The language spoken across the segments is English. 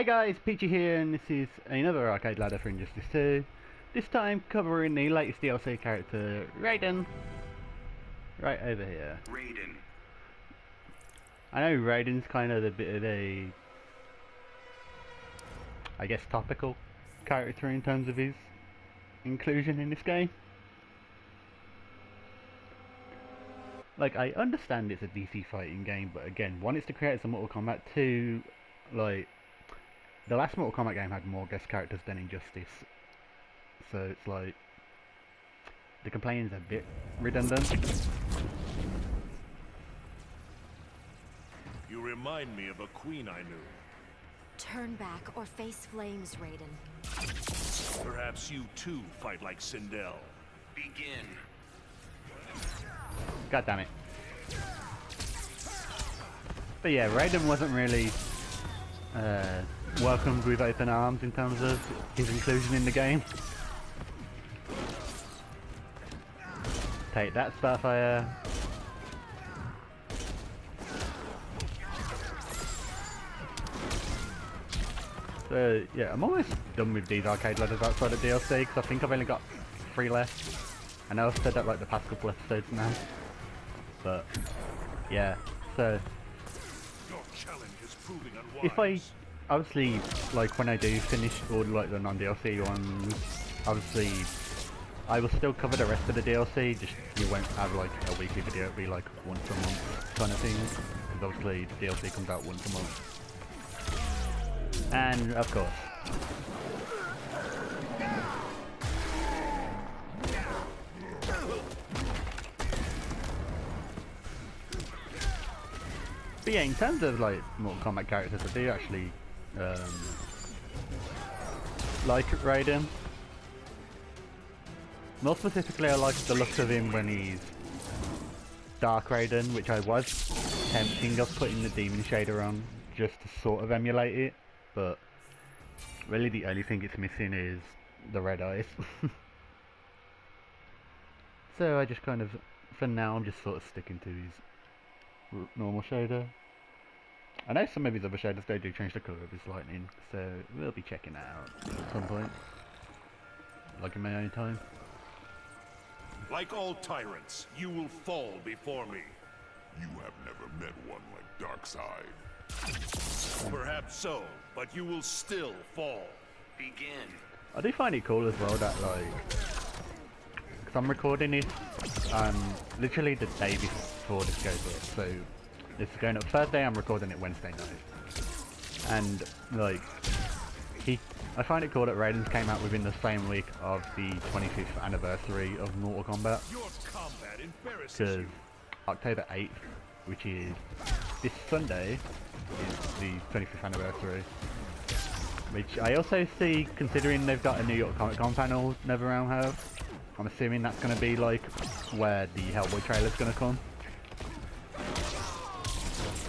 Hey guys, Peachy here, and this is another arcade ladder for Injustice 2. This time covering the latest DLC character, Raiden. Right over here. Raiden. I know Raiden's kind of a bit of a, I guess, topical character in terms of his inclusion in this game. Like, I understand it's a DC fighting game, but again, one, it's to create some Mortal Kombat, two, like, the last Mortal Kombat game had more guest characters than Injustice, so it's like the complaining's a bit redundant. You remind me of a queen I knew. Turn back or face flames, Raiden. Perhaps you too fight like Sindel. Begin. God damn it. But yeah, Raiden wasn't really welcomed with open arms in terms of his inclusion in the game. Take that, Starfire. So yeah, I'm almost done with these arcade ladders outside of DLC because I think I've only got 3 left. I know I've said that like the past couple episodes now, but yeah. So Your challenge is proving unwise. if I obviously, like, when I do finish all like the non-DLC ones, obviously I will still cover the rest of the DLC, just you won't have like a weekly video, it'll be like once a month kind of thing, because obviously the DLC comes out once a month. And of course, but yeah, in terms of like Mortal Kombat characters, I do actually like Raiden. More specifically, I like the look of him when he's Dark Raiden, which I was tempting of putting the Demon Shader on just to sort of emulate it, but really the only thing it's missing is the red eyes. So I just kind of, for now, I'm just sort of sticking to his normal shader. I know some of his other shaders, they do change the colour of his lightning, so we'll be checking that out at some point, like in my own time. Like all tyrants, you will fall before me. You have never met one like Darkseid. Perhaps so, but you will still fall. Begin. I do find it cool as well that, like, because I'm recording it literally the day before this goes up, so this is going up Thursday, I'm recording it Wednesday night. And, like, I find it cool that Raiden's came out within the same week of the 25th anniversary of Mortal Kombat. Your combat embarrasses Because you. October 8th, which is this Sunday, is the 25th anniversary. Which I also see, considering they've got a New York Comic Con panel NetherRealm have, I'm assuming that's going to be like where the Hellboy trailer's going to come.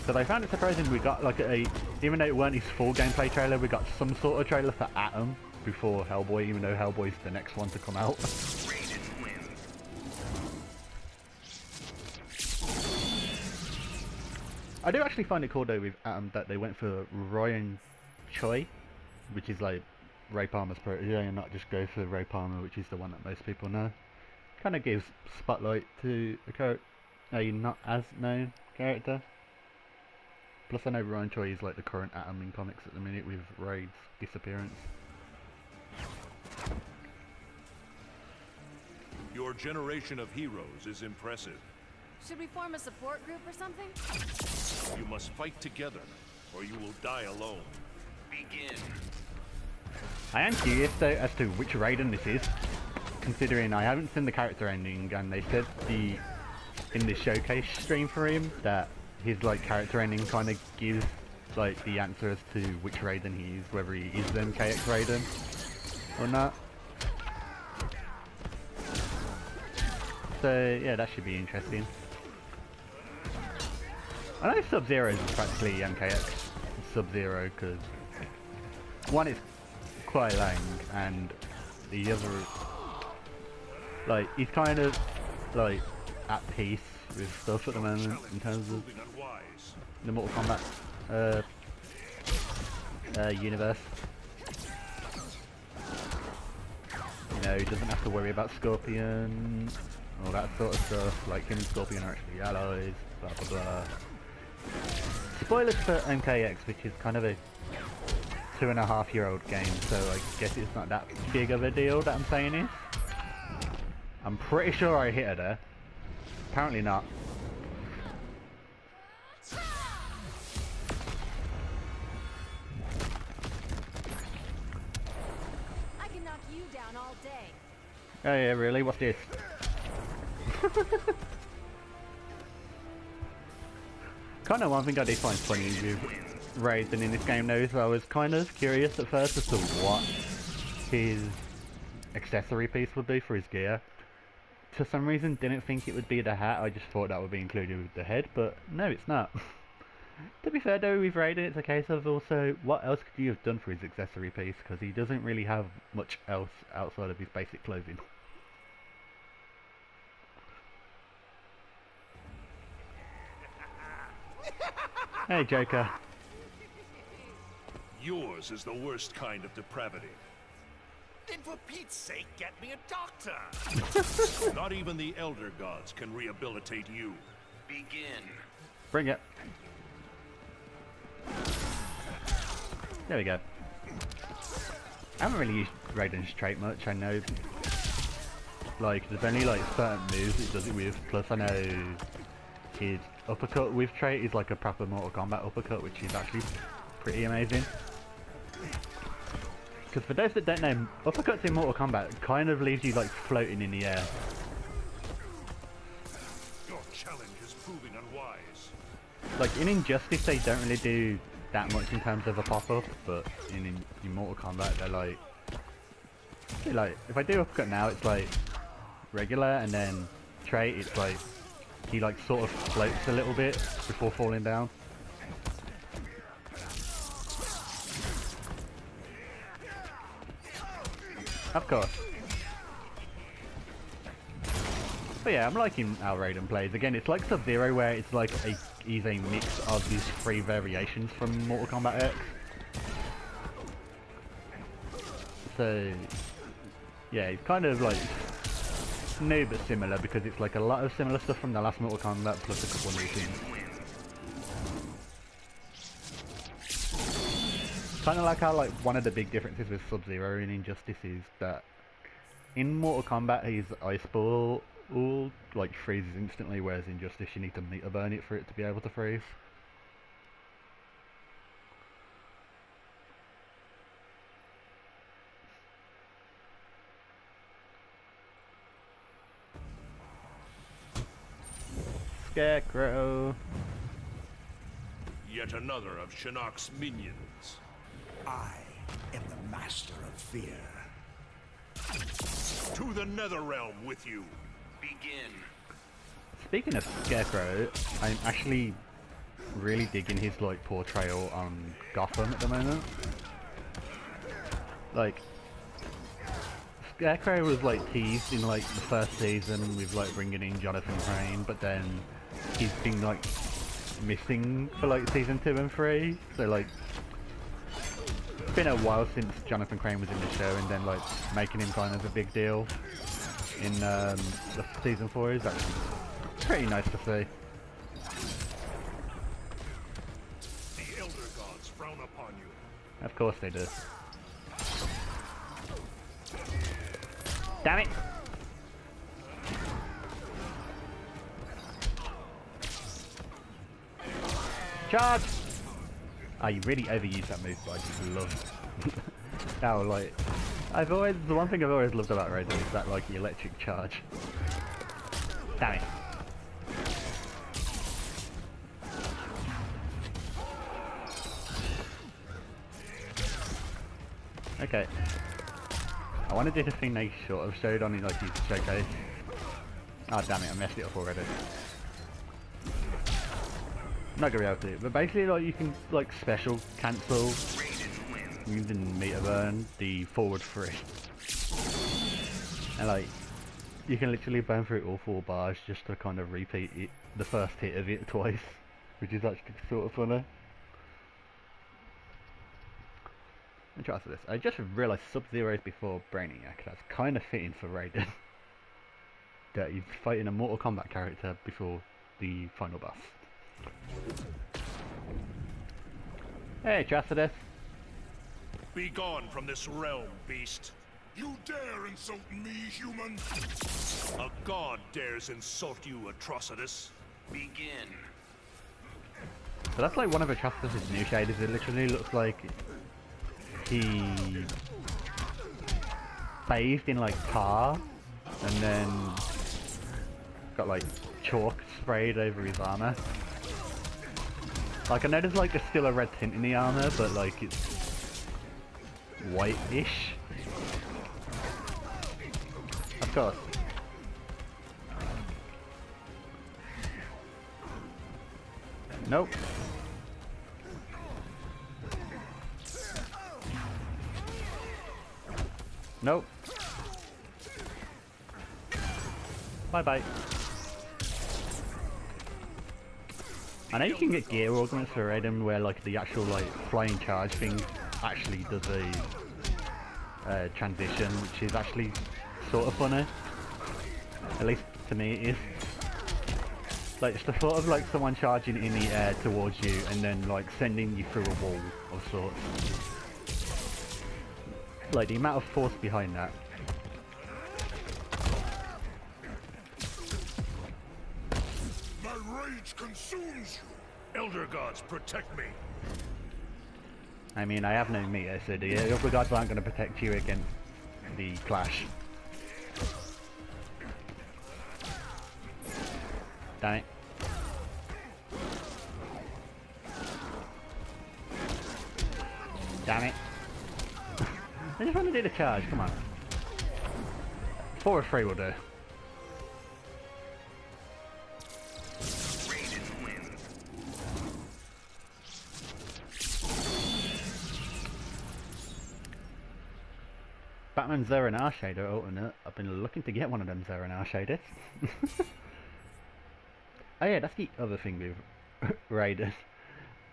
But I found it surprising we got like even though it weren't his full gameplay trailer, we got some sort of trailer for Atom before Hellboy, even though Hellboy's the next one to come out. Raiden wins. I do actually find it cool though with Atom that they went for Ryan Choi, which is like Ray Palmer's protege, and not just go for Ray Palmer, which is the one that most people know. Kind of gives spotlight to a not as known character. Plus I know Ryan Choi is like the current Atom in comics at the minute with Ray's disappearance. Your generation of heroes is impressive. Should we form a support group or something? You must fight together, or you will die alone. Begin. I am curious though as to which Raiden this is, considering I haven't seen the character ending, and they said in the showcase stream for him that his like character ending kind of gives like the answer as to which Raiden he is, whether he is the MKX Raiden or not. So yeah, that should be interesting. I know Sub-Zero is practically MKX Sub-Zero because one, it's quite lang, and the other, like, he's kind of like at peace with stuff at the moment in terms of Proving unwise. the Mortal Kombat universe. You know, he doesn't have to worry about Scorpion, all that sort of stuff. Like, him and Scorpion are actually allies, blah blah blah. Spoilers for MKX, which is kind of a 2.5-year-old game, so I guess it's not that big of a deal that I'm saying is. I'm pretty sure I hit her there. Apparently not. I can knock you down all day. Oh yeah, really? What's this? Kind of one thing I did find funny with Raiden in this game though is I was kind of curious at first as to what his accessory piece would be for his gear. For some reason didn't think it would be the hat, I just thought that would be included with the head, but no, it's not. To be fair though, with Raiden it's a case of also what else could you have done for his accessory piece, because he doesn't really have much else outside of his basic clothing. Hey Joker. Yours is the worst kind of depravity. Then for Pete's sake, get me a doctor! Not even the Elder Gods can rehabilitate you. Begin. Bring it. There we go. I haven't really used Raiden's trait much, I know. Like, there's only like certain moves it does it with, plus I know his uppercut with trait is like a proper Mortal Kombat uppercut, which is actually pretty amazing. Because for those that don't know, uppercuts in Mortal Kombat kind of leaves you like floating in the air. Your challenge is proving unwise. Like in Injustice they don't really do that much in terms of a pop-up, but in Mortal Kombat they're like, if I do uppercut now it's like regular, and then trait it's like he like sort of floats a little bit before falling down. Of course. But yeah, I'm liking how Raiden plays. Again, it's like Sub-Zero where it's like he's a mix of these 3 variations from Mortal Kombat X. So yeah, it's kind of like new but similar, because it's like a lot of similar stuff from the last Mortal Kombat plus a couple new things. Kind of like how like one of the big differences with Sub-Zero in Injustice is that in Mortal Kombat his ice ball all like freezes instantly, whereas in Injustice you need to meter burn it for it to be able to freeze. Scarecrow. Yet another of Shinnok's minions. I am the master of fear. To the Netherrealm with you. Begin. Speaking of Scarecrow, I'm actually really digging his like portrayal on Gotham at the moment. Like, Scarecrow was like teased in like the first season with like bringing in Jonathan Crane, but then he's been like missing for like season 2 and 3. So like, it's been a while since Jonathan Crane was in the show, and then like making him kind of a big deal in the season 4 is actually pretty nice to see. The Elder Gods frown upon you. Of course they do. Damn it! Charge! Oh, you really overused that move, but I just love it. Now, like, the one thing I've always loved about Raiden is that, like, the electric charge. Damn it. Okay. I want to do the thing they sort of showed on like his showcase. Oh damn it, I messed it up already. I'm not gonna be able to, but basically like you can like special cancel using meter burn the forward 3. And like you can literally burn through all 4 bars just to kind of repeat it, the first hit of it twice, which is actually sort of funny. Let me try this. I just realised Sub-Zero is before Brainiac. That's kind of fitting for Raiden. That he's fighting a Mortal Kombat character before the final boss. Hey, Tracidus. Be gone from this realm, beast. You dare insult me, human? A god dares insult you, Atrocitus. Begin. So that's like one of Atrocitus' new shaders. It literally looks like he bathed in like tar and then got like chalk sprayed over his armor. Like I know there's like still a red tint in the armor, but like it's white-ish. Of course. Nope. Nope. Bye bye. I know you can get gear augments for Raiden where like the actual like flying charge thing actually does a transition, which is actually sort of funny. At least to me it is. Like it's the thought of like someone charging in the air towards you and then like sending you through a wall of sorts. Like the amount of force behind that. My rage consumes you. Elder gods, protect me. I mean, I have no meter, so the other gods aren't going to protect you against the clash. Damn it. Damn it. I just want to do the charge, come on. 4 or 3 will do. Raiden wins. Batman Zero and R shader alternate. I've been looking to get one of them Zero and R shaders. Oh yeah, that's the other thing with Raiden.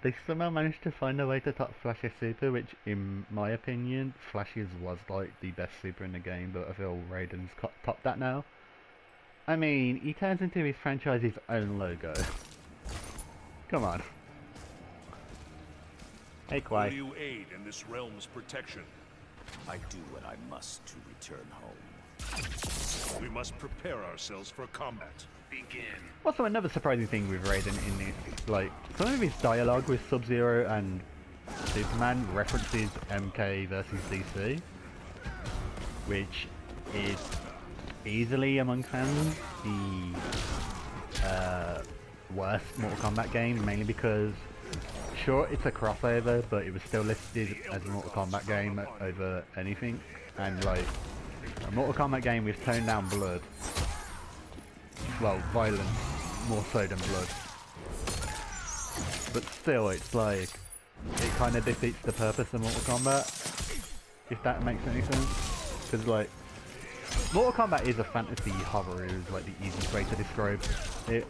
They somehow managed to find a way to top Flash's super, which in my opinion, Flash's was like the best super in the game, but I feel Raiden's topped that now. I mean, he turns into his franchise's own logo. Come on. Hey, Kwai. Will you aid in this realm's protection? I do what I must to return home. We must prepare ourselves for combat. Begin. Also, another surprising thing with Raiden in this, like, some of his dialogue with Sub-Zero and Superman references MK versus DC, which is easily among fans the worst Mortal Kombat game, mainly because, sure, it's a crossover, but it was still listed as a Mortal Kombat game over anything, and like, a Mortal Kombat game with toned down blood. Well, violence, more so than blood. But still, it's like, it kind of defeats the purpose of Mortal Kombat, if that makes any sense. Because like, Mortal Kombat is a fantasy horror, is like the easiest way to describe it.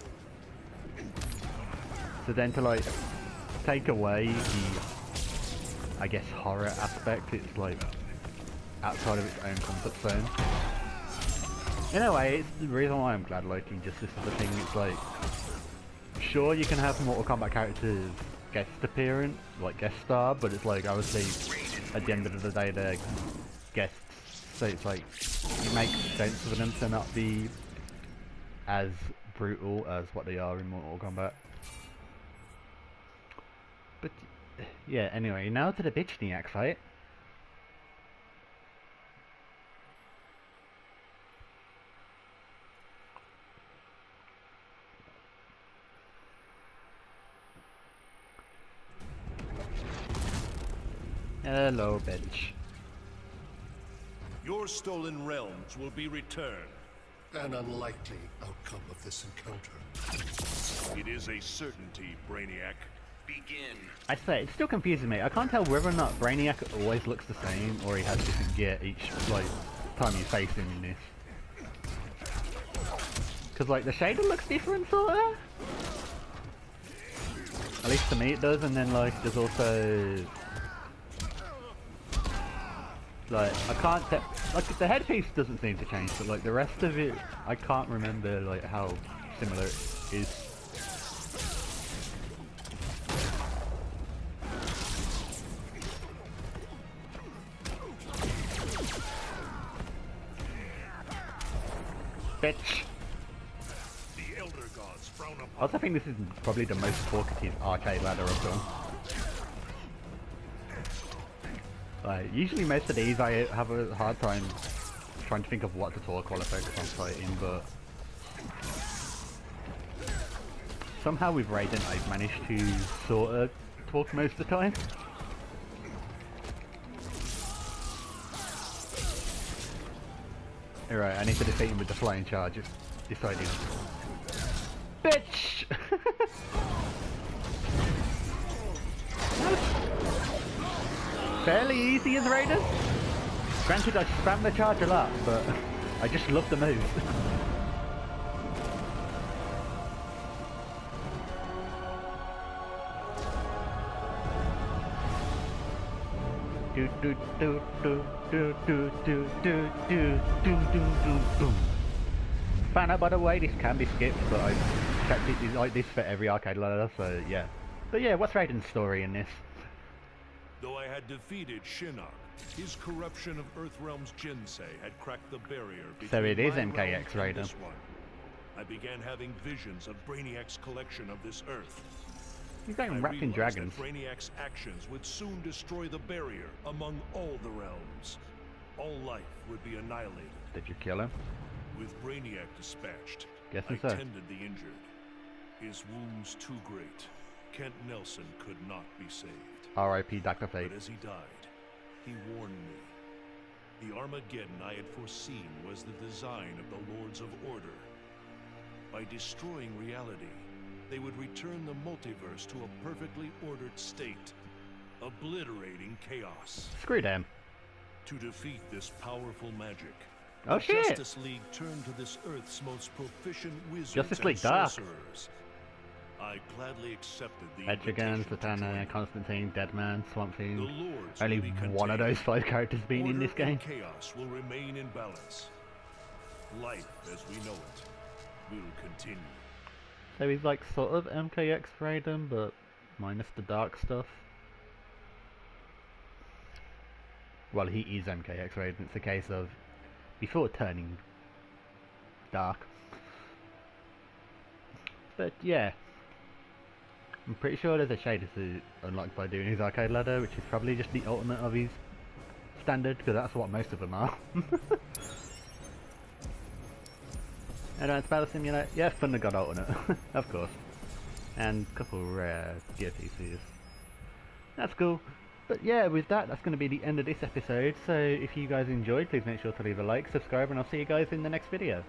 So then to like, take away the, I guess, horror aspect, it's like, outside of its own comfort zone. In a way, it's the reason why I'm glad like Injustice is the thing. It's like, sure you can have Mortal Kombat characters guest appearance, like guest star, but it's like obviously at the end of the day they're guests, so it's like it makes sense for them to not be as brutal as what they are in Mortal Kombat. But yeah, anyway, now to the Bichniak fight. Hello, bench. Your stolen realms will be returned. An unlikely outcome of this encounter. It is a certainty, Brainiac. Begin. I say, it still confuses me. I can't tell whether or not Brainiac always looks the same, or he has different gear each, like, time you face him in this. Because, like, the shader looks different, sorta? At least to me it does, and then, like, there's also Like, I can't like, the headpiece doesn't seem to change, but like the rest of it, I can't remember like how similar it is. Bitch! The Elder Gods frown upon I also think this is probably the most talkative arcade ladder I've done. Like, usually most of these I have a hard time trying to think of what to talk while I focus on fighting, but somehow with Raiden I've managed to sort of talk most of the time. Alright, I need to defeat him with the flying charge. It's decided. Bitch! Fairly easy as Raiden. Granted, I spam the charge a lot, but I just love the move. Do do do do do do do do do do do do. Found out, by the way, this can be skipped, but I kept it like this for every arcade ladder, so yeah. But yeah, what's Raiden's story in this? Though I had defeated Shinnok, his corruption of Earthrealm's Jinsei had cracked the barrier between So it is my MKX realm and Raiden. this one. I began having visions of Brainiac's collection of this Earth. He's going I wrapped in realized dragons. that Brainiac's actions would soon destroy the barrier among all the realms. All life would be annihilated. Did you kill him? With Brainiac dispatched, Guessing I so. tended the injured. His wounds too great. Kent Nelson could not be saved. R.I.P. Dr. Fate. But as he died, he warned me. The Armageddon I had foreseen was the design of the Lords of Order. By destroying reality, they would return the multiverse to a perfectly ordered state, obliterating chaos. Screw them. To defeat this powerful magic, Oh the shit! Justice League turned to this Earth's most proficient wizards Justice and League Dark. sorcerers. I gladly accepted the Etrigan, invitation to Zatanna, join them. Constantine, Deadman, Swamp The Thing. Lords Only will be one of contained. those 5 characters being in Order this game. and chaos will remain in balance. Life as we know it will continue. So he's like sort of MKX Raiden, but minus the dark stuff. Well, he is MKX Raiden. It's a case of before turning dark. But yeah, I'm pretty sure there's a shader to unlock by doing his arcade ladder, which is probably just the ultimate of his standard, because that's what most of them are. Advanced Battle Simulator, yeah, Thunder God Alternate, of course. And a couple rare gear pieces. That's cool. But yeah, with that, that's going to be the end of this episode. So if you guys enjoyed, please make sure to leave a like, subscribe, and I'll see you guys in the next video.